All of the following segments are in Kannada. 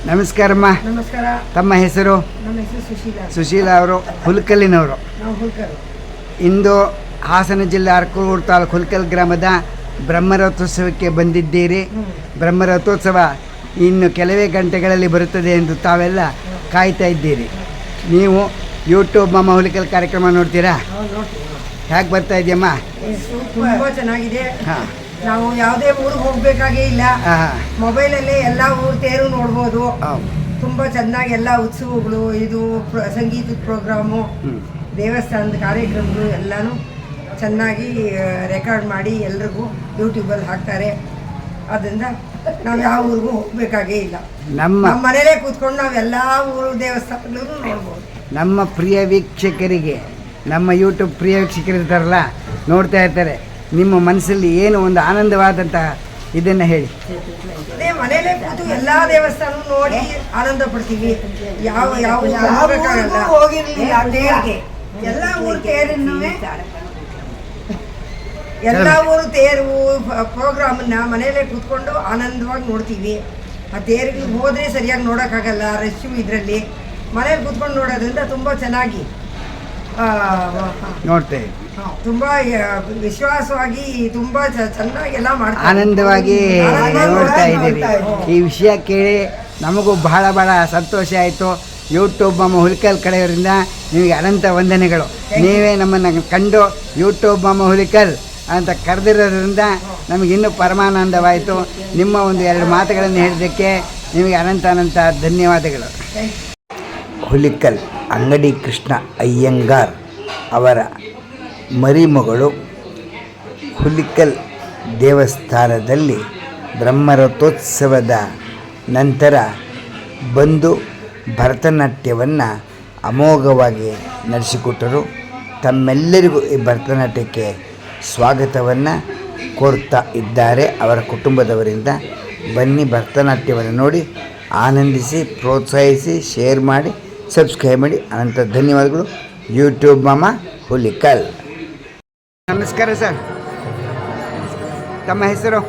ನಮಸ್ಕಾರಮ್ಮ. ನಮಸ್ಕಾರ. ತಮ್ಮ ಹೆಸರು? ನಮ್ಮ ಹೆಸರು ಸುಶೀಲಾ. ಸುಶೀಲಾ ಅವರು ಹುಲ್ಕಲ್ಲಿನವರು. ನಾವು ಹುಲ್ಕರು. ಇಂದು ಹಾಸನ ಜಿಲ್ಲೆ ಅರಕೂರು ತಾಲೂಕು ಹುಲ್ಕಲ್ ಗ್ರಾಮದ ಬ್ರಹ್ಮರಥೋತ್ಸವಕ್ಕೆ ಬಂದಿದ್ದೀರಿ. ಬ್ರಹ್ಮರಥೋತ್ಸವ ಇನ್ನು ಕೆಲವೇ ಗಂಟೆಗಳಲ್ಲಿ ಬರುತ್ತದೆ ಎಂದು ತಾವೆಲ್ಲ ಕಾಯ್ತಾ ಇದ್ದೀರಿ. ನೀವು ಯೂಟ್ಯೂಬ್ ಮಮ್ಮ ಹುಲ್ಕಲ್ ಕಾರ್ಯಕ್ರಮ ನೋಡ್ತೀರಾ? ಹೇಗೆ ಬರ್ತಾ ಇದೆಯಮ್ಮ? ತುಂಬ ಚೆನ್ನಾಗಿದೆ. ಹಾಂ, ನಾವು ಯಾವುದೇ ಊರಿಗೆ ಹೋಗಬೇಕಾಗೇ ಇಲ್ಲ. ಮೊಬೈಲಲ್ಲೇ ಎಲ್ಲ ಊರು ತೇರು ನೋಡ್ಬೋದು. ತುಂಬ ಚೆನ್ನಾಗಿ ಎಲ್ಲ ಉತ್ಸವಗಳು, ಇದು ಸಂಗೀತದ ಪ್ರೋಗ್ರಾಮು, ದೇವಸ್ಥಾನದ ಕಾರ್ಯಕ್ರಮಗಳು ಎಲ್ಲನೂ ಚೆನ್ನಾಗಿ ರೆಕಾರ್ಡ್ ಮಾಡಿ ಎಲ್ರಿಗೂ ಯೂಟ್ಯೂಬಲ್ಲಿ ಹಾಕ್ತಾರೆ. ಅದರಿಂದ ನಾವು ಯಾವ ಊರಿಗೂ ಹೋಗಬೇಕಾಗೇ ಇಲ್ಲ. ನಮ್ಮ ಮನೇಲೇ ಕೂತ್ಕೊಂಡು ನಾವು ಎಲ್ಲ ಊರು ದೇವಸ್ಥಾನಗಳೂ ನೋಡ್ಬೋದು. ನಮ್ಮ ಪ್ರಿಯ ವೀಕ್ಷಕರಿಗೆ, ನಮ್ಮ ಯೂಟ್ಯೂಬ್ ಪ್ರಿಯ ವೀಕ್ಷಕರಿರ್ತಾರಲ್ಲ, ನೋಡ್ತಾ ಇರ್ತಾರೆ, ನಿಮ್ಮ ಮನಸ್ಸಲ್ಲಿ ಏನು ಒಂದು ಆನಂದವಾದಂತಹ ಇದನ್ನು ಹೇಳಿ. ಅದೇ ಮನೇಲೇ ಕೂತು ಎಲ್ಲ ದೇವಸ್ಥಾನ ನೋಡಿ ಆನಂದ ಪಡ್ತೀವಿ. ಯಾವ ಹೋಗಿರ್ಲಿಲ್ಲ ತೇರಿಗೆ, ಎಲ್ಲ ಊರು ತೇರನ್ನು, ಎಲ್ಲ ಊರು ತೇರು ಪ್ರೋಗ್ರಾಮನ್ನ ಮನೇಲೇ ಕೂತ್ಕೊಂಡು ಆನಂದವಾಗಿ ನೋಡ್ತೀವಿ. ಆ ತೇರಿಗೆ ಹೋದರೆ ಸರಿಯಾಗಿ ನೋಡೋಕ್ಕಾಗಲ್ಲ, ರಶ್ಶು ಇದರಲ್ಲಿ. ಮನೇಲಿ ಕೂತ್ಕೊಂಡು ನೋಡೋದ್ರಿಂದ ತುಂಬ ಚೆನ್ನಾಗಿ ನೋಡ್ತೇವೆ. ತುಂಬಾ ವಿಶ್ವಾಸವಾಗಿ ತುಂಬಾ ಚೆನ್ನಾಗಿ ಎಲ್ಲ ಮಾಡ್ತಾರೆ, ಆನಂದವಾಗಿ ನೋಡ್ತಾ ಇದ್ದೀವಿ. ಈ ವಿಷಯ ಕೇಳಿ ನಮಗೂ ಬಹಳ ಸಂತೋಷ ಆಯಿತು. ಯೂಟ್ಯೂಬ್ ಮಮ್ಮ ಹುಲಿಕಲ್ ಕಡೆಯವರಿಂದ ನಿಮಗೆ ಅನಂತ ವಂದನೆಗಳು. ನೀವೇ ನಮ್ಮನ್ನು ಕಂಡು ಯೂಟ್ಯೂಬ್ ಮಮ್ಮ ಹುಲಿಕಲ್ ಅಂತ ಕರೆದಿರೋದ್ರಿಂದ ನಮಗೆ ಇನ್ನೂ ಪರಮಾನಂದವಾಯಿತು. ನಿಮ್ಮ ಒಂದು ಎರಡು ಮಾತುಗಳನ್ನು ಹೇಳಿದ್ದಕ್ಕೆ ನಿಮಗೆ ಅನಂತ ಧನ್ಯವಾದಗಳು. ಹುಲಿಕಲ್ ಅಂಗಡಿ ಕೃಷ್ಣ ಅಯ್ಯಂಗಾರ್ ಅವರ ಮರಿಮಗಳು ಹುಲಿಕಲ್ ದೇವಸ್ಥಾನದಲ್ಲಿ ಬ್ರಹ್ಮರಥೋತ್ಸವದ ನಂತರ ಬಂದು ಭರತನಾಟ್ಯವನ್ನು ಅಮೋಘವಾಗಿ ನಡೆಸಿಕೊಟ್ಟರು. ತಮ್ಮೆಲ್ಲರಿಗೂ ಈ ಭರತನಾಟ್ಯಕ್ಕೆ ಸ್ವಾಗತವನ್ನು ಕೋರ್ತಾ ಇದ್ದಾರೆ ಅವರ ಕುಟುಂಬದವರಿಂದ. ಬನ್ನಿ, ಭರತನಾಟ್ಯವನ್ನು ನೋಡಿ ಆನಂದಿಸಿ, ಪ್ರೋತ್ಸಾಹಿಸಿ, ಶೇರ್ ಮಾಡಿ, ಸಬ್ಸ್ಕ್ರೈಬ್ ಮಾಡಿ. ಅನಂತ ಧನ್ಯವಾದಗಳು. ಯೂಟ್ಯೂಬ್ ಮಮ್ಮ ಹುಲಿಕಲ್. ನಮಸ್ಕಾರ ಸರ್. ತಮ್ಮ ಹೆಸರು?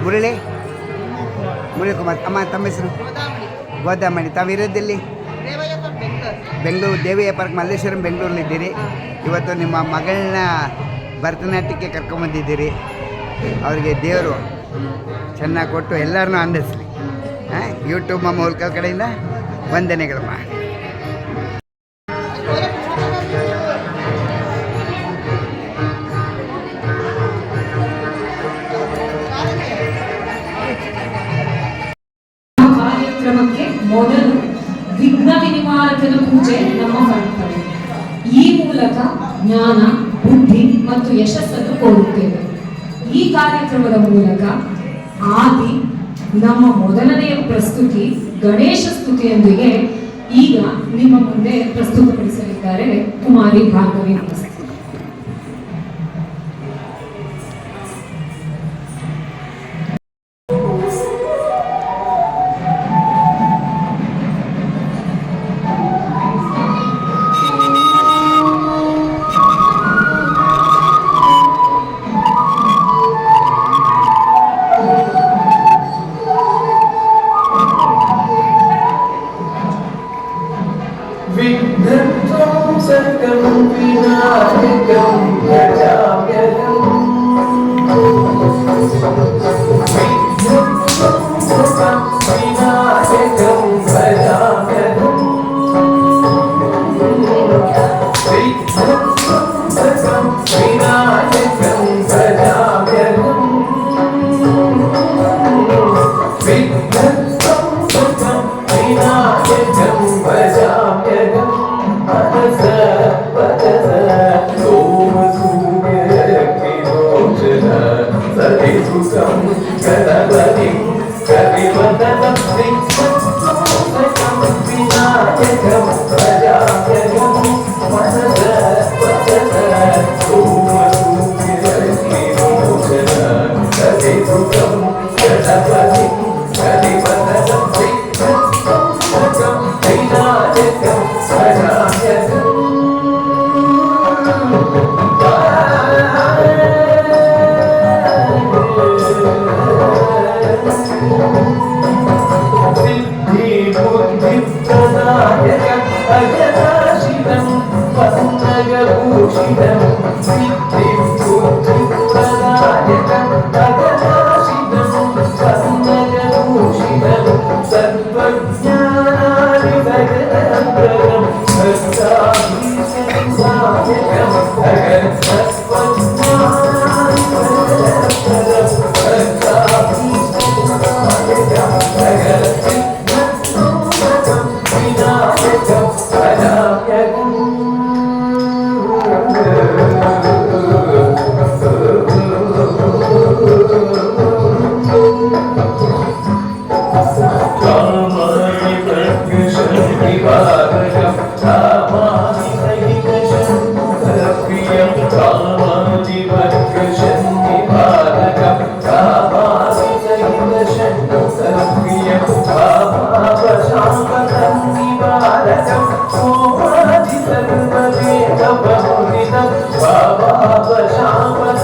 ಮುರಳಿ ಕುಮಾರ್. ಅಮ್ಮ, ತಮ್ಮ ಹೆಸರು? ಗೋದಾಮಣಿ. ತಾವಿರೋದಲ್ಲಿ? ಬೆಂಗಳೂರು ದೇವಯ್ಯ ಪಾರ್ಕ್ ಮಲ್ಲೇಶ್ವರಂ, ಬೆಂಗಳೂರಲ್ಲಿದ್ದೀರಿ. ಇವತ್ತು ನಿಮ್ಮ ಮಗಳನ್ನ ಭರತನಾಟ್ಯಕ್ಕೆ ಕರ್ಕೊಂಬಂದಿದ್ದೀರಿ. ಅವರಿಗೆ ದೇವರು ಚೆನ್ನಾಗಿ ಕೊಟ್ಟು ಎಲ್ಲರನ್ನೂ ಆನಂದಿಸಲಿ. ಯೂಟ್ಯೂಬ್ ಮಮ್ಮ ಹುಲ್ಕಲ್ ಕಡೆಯಿಂದ ವಂದನೆಗಳಮ್ಮ. ಕಾರ್ಯಕ್ರಮಕ್ಕೆ ಮೊದಲು ವಿಘ್ನ ವಿನಿವಾರಕನ ಪೂಜೆ ನಮ್ಮ ಕರ್ತವ್ಯ. ಈ ಮೂಲಕ ಜ್ಞಾನ, ಬುದ್ಧಿ ಮತ್ತು ಯಶಸ್ಸನ್ನು ಕೋರುತ್ತೇವೆ. ಈ ಕಾರ್ಯಕ್ರಮದ ಮೂಲಕ ನಮ್ಮ ಮೊದಲನೆಯ ಪ್ರಸ್ತುತಿ ಗಣೇಶ ಸ್ತುತಿಯೊಂದಿಗೆ ಈಗ ನಿಮ್ಮ ಮುಂದೆ ಪ್ರಸ್ತುತಪಡಿಸಲಿದ್ದಾರೆ ಕುಮಾರಿ ಭಾರ್ಗವಿ.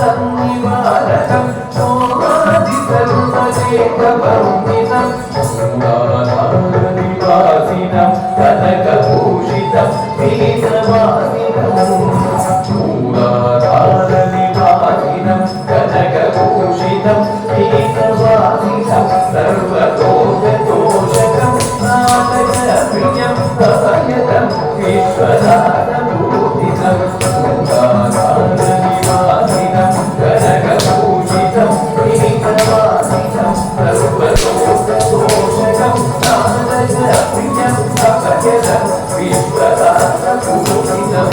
भवशापसन्निवारणं शोभादिसर्वदेकवन्दितं मूलाधारनिवासिनं कनकभूषितं पीतवासिनं मूलाधारनिवासिनं कनकभूषितं पीतवासिनं सर्वदोषदोषकं नाटकप्रियं भवयतं विश्वदानभूतितं मूलाधारनिवासिनं कनकभूषितं पीतवासिनं सर्वदोषदोषकं नाटकप्रियं भवयतं विश्वदानभूतितं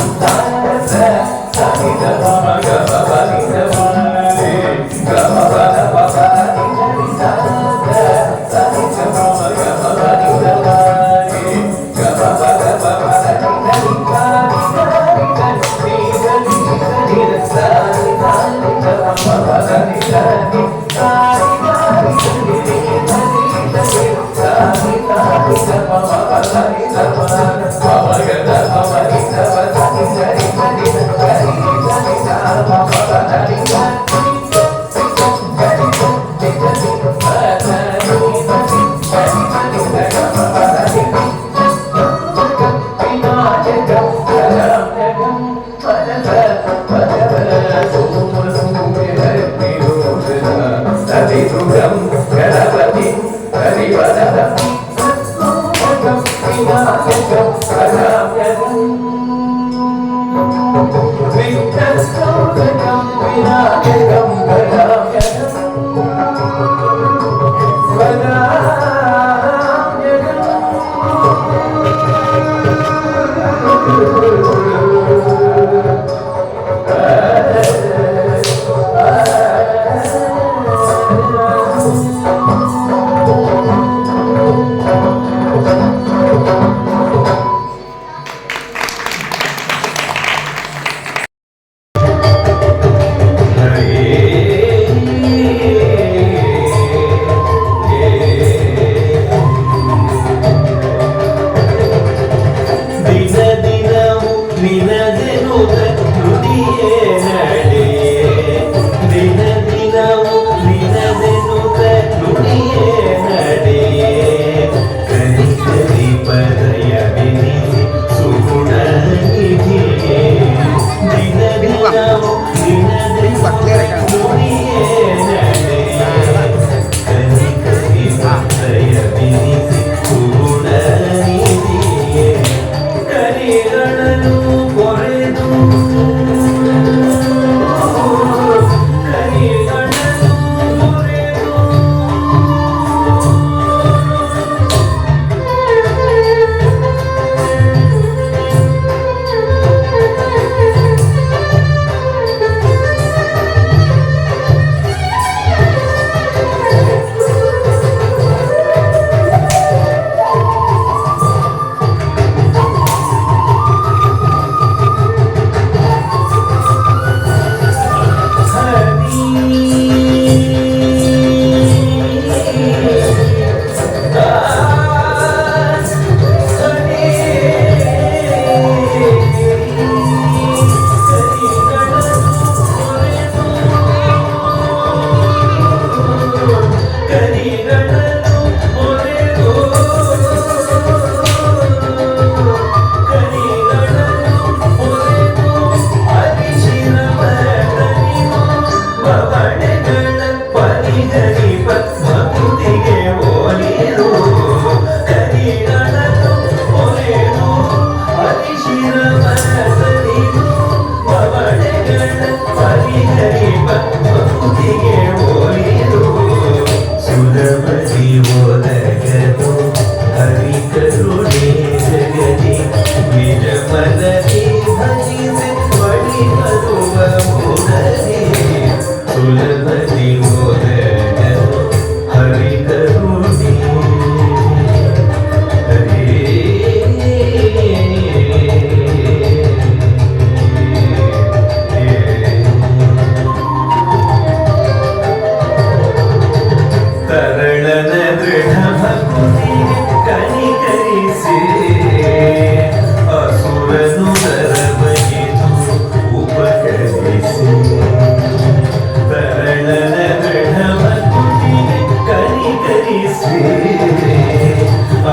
ತರಳನ ದೃಢ ಭಕ್ತಿ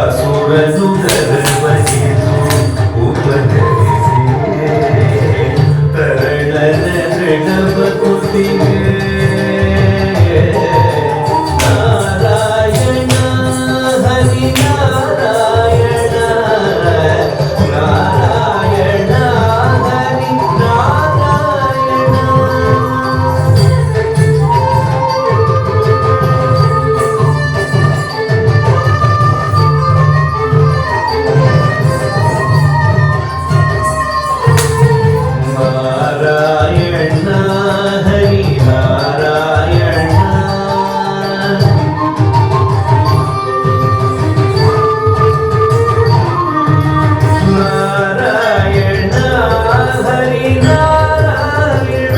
ಅಸುರನು ಗರ್ವಗಿದು ಉಪಕರಿಸಿ ತರಳನ ದೃಢವ ಕುತಿಗೆ ನಾರಾಯಣ ಹರಿ ನಾರಾಯಣ ನಾರಾಯಣ ಹರಿ ನಾರಾಯಣ ನಾರಾಯಣ ಹರಿ ನಾರಾಯಣ ನಾರಾಯಣ ಹರಿ ನಾರಾಯಣ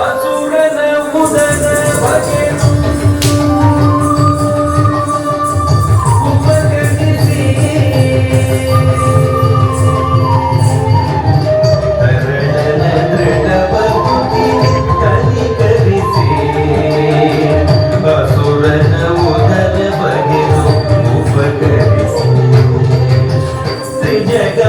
ಅಸುರನ ಉದರ ಬಗೆದು ಉಪಗಣಿಸಿ ತರಳನ ದೃಢವ ಕುತಿ ಕಲಿಕರಿಸಿ ಅಸುರನ ಉದರ ಬಗೆದು ಉಪಗಣಿಸಿ ತ್ರಿಜಗ